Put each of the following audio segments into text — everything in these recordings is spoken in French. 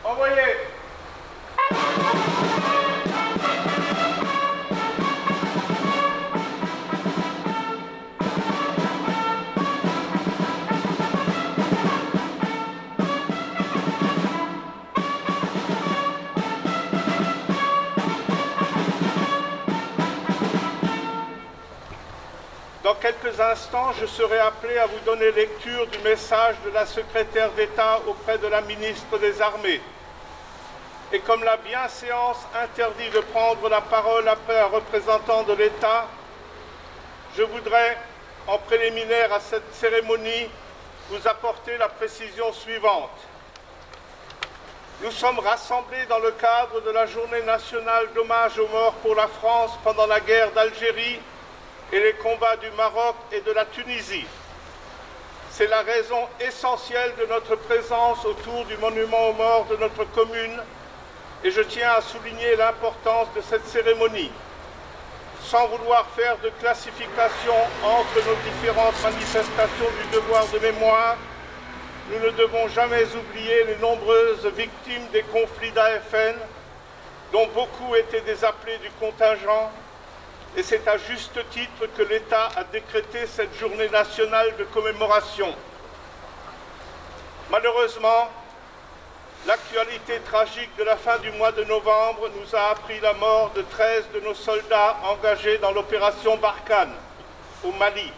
Envoyez. Dans quelques instants, je serai appelé à vous donner lecture du message de la secrétaire d'État auprès de la ministre des Armées. Et comme la bienséance interdit de prendre la parole après un représentant de l'État, je voudrais, en préliminaire à cette cérémonie, vous apporter la précision suivante. Nous sommes rassemblés dans le cadre de la Journée nationale d'hommage aux morts pour la France pendant la guerre d'Algérie et les combats du Maroc et de la Tunisie. C'est la raison essentielle de notre présence autour du monument aux morts de notre commune et je tiens à souligner l'importance de cette cérémonie. Sans vouloir faire de classification entre nos différentes manifestations du devoir de mémoire, nous ne devons jamais oublier les nombreuses victimes des conflits d'AFN, dont beaucoup étaient des appelés du contingent, et c'est à juste titre que l'État a décrété cette journée nationale de commémoration. Malheureusement, l'actualité tragique de la fin du mois de novembre nous a appris la mort de 13 de nos soldats engagés dans l'opération Barkhane, au Mali.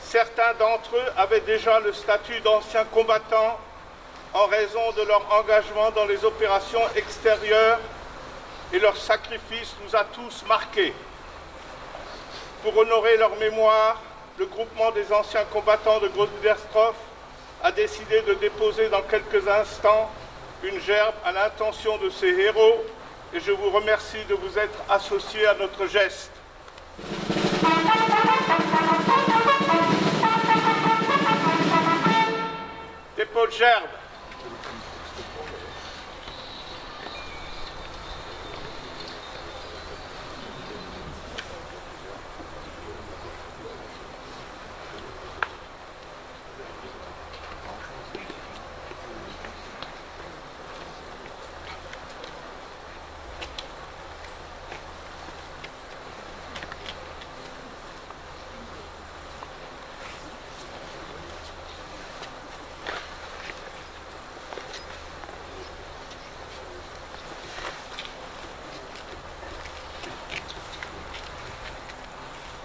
Certains d'entre eux avaient déjà le statut d'anciens combattants en raison de leur engagement dans les opérations extérieures et leur sacrifice nous a tous marqués. Pour honorer leur mémoire, le groupement des anciens combattants de Groß-Budersdorf a décidé de déposer dans quelques instants une gerbe à l'intention de ces héros et je vous remercie de vous être associés à notre geste. Dépôt de gerbe.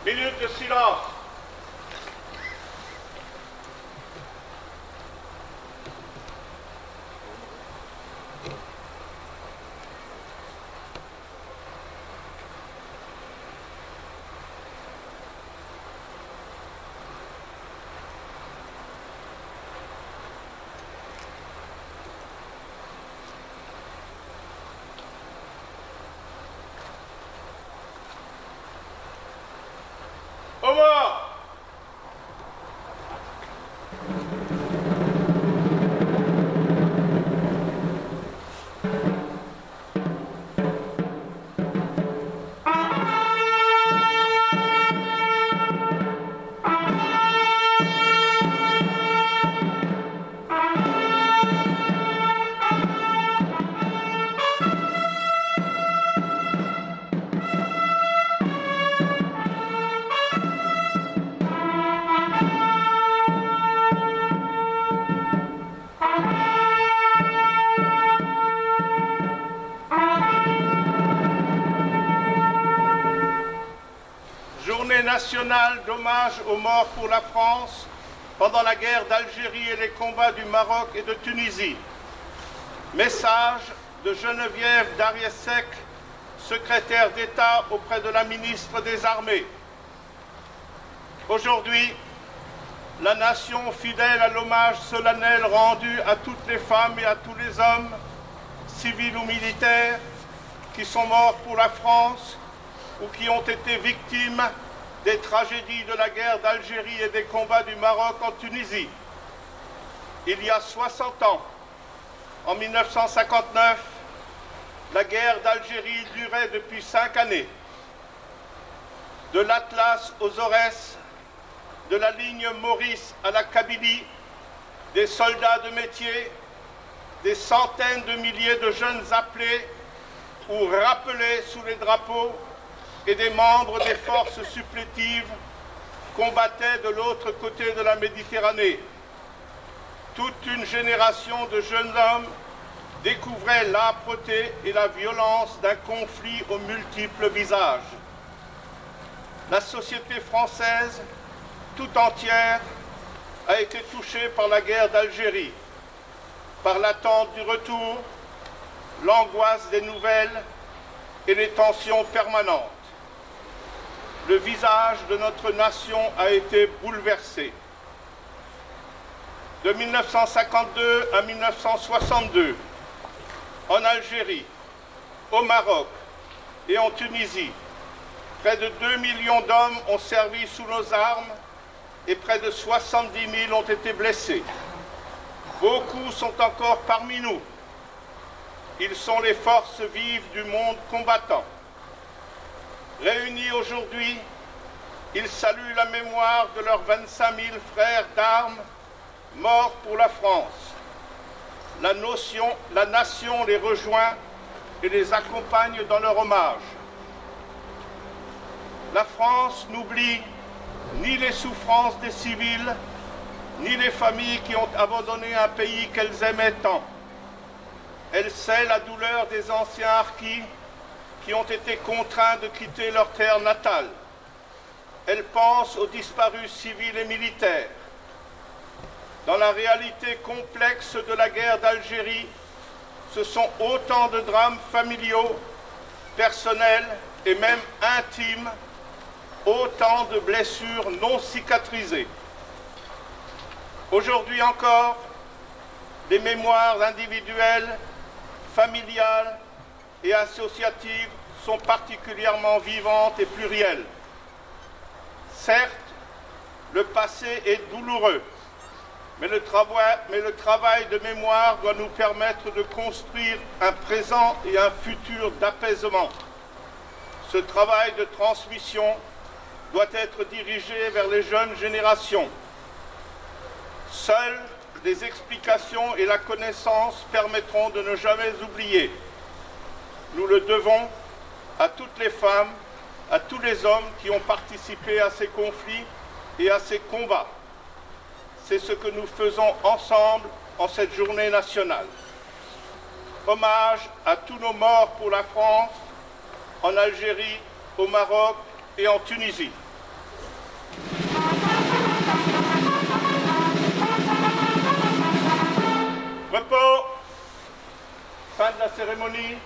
Minute de silence. Au revoir. Journée nationale d'hommage aux morts pour la France pendant la guerre d'Algérie et les combats du Maroc et de Tunisie. Message de Geneviève Darrieussecq, secrétaire d'État auprès de la ministre des Armées. Aujourd'hui, la nation, fidèle à l'hommage solennel rendu à toutes les femmes et à tous les hommes, civils ou militaires, qui sont morts pour la France ou qui ont été victimes des tragédies de la guerre d'Algérie et des combats du Maroc en Tunisie. Il y a 60 ans, en 1959, la guerre d'Algérie durait depuis 5 années. De l'Atlas aux Aurès, de la ligne Maurice à la Kabylie, des soldats de métier, des centaines de milliers de jeunes appelés ou rappelés sous les drapeaux et des membres des forces supplétives combattaient de l'autre côté de la Méditerranée. Toute une génération de jeunes hommes découvrait l'âpreté et la violence d'un conflit aux multiples visages. La société française tout entière a été touchée par la guerre d'Algérie, par l'attente du retour, l'angoisse des nouvelles et les tensions permanentes. Le visage de notre nation a été bouleversé. De 1952 à 1962, en Algérie, au Maroc et en Tunisie, près de 2 millions d'hommes ont servi sous nos armes et près de 70 000 ont été blessés. Beaucoup sont encore parmi nous. Ils sont les forces vives du monde combattant. Réunis aujourd'hui, ils saluent la mémoire de leurs 25 000 frères d'armes morts pour la France. La nation les rejoint et les accompagne dans leur hommage. La France n'oublie ni les souffrances des civils, ni les familles qui ont abandonné un pays qu'elles aimaient tant. Elle sait la douleur des anciens harkis qui ont été contraints de quitter leur terre natale. Elle pense aux disparus civils et militaires. Dans la réalité complexe de la guerre d'Algérie, ce sont autant de drames familiaux, personnels et même intimes, autant de blessures non cicatrisées. Aujourd'hui encore, les mémoires individuelles, familiales et associatives sont particulièrement vivantes et plurielles. Certes, le passé est douloureux, mais le travail de mémoire doit nous permettre de construire un présent et un futur d'apaisement. Ce travail de transmission doit être dirigé vers les jeunes générations. Seules des explications et la connaissance permettront de ne jamais oublier. Nous le devons à toutes les femmes, à tous les hommes qui ont participé à ces conflits et à ces combats. C'est ce que nous faisons ensemble en cette journée nationale. Hommage à tous nos morts pour la France, en Algérie, au Maroc et en Tunisie. Repos. Fin de la cérémonie.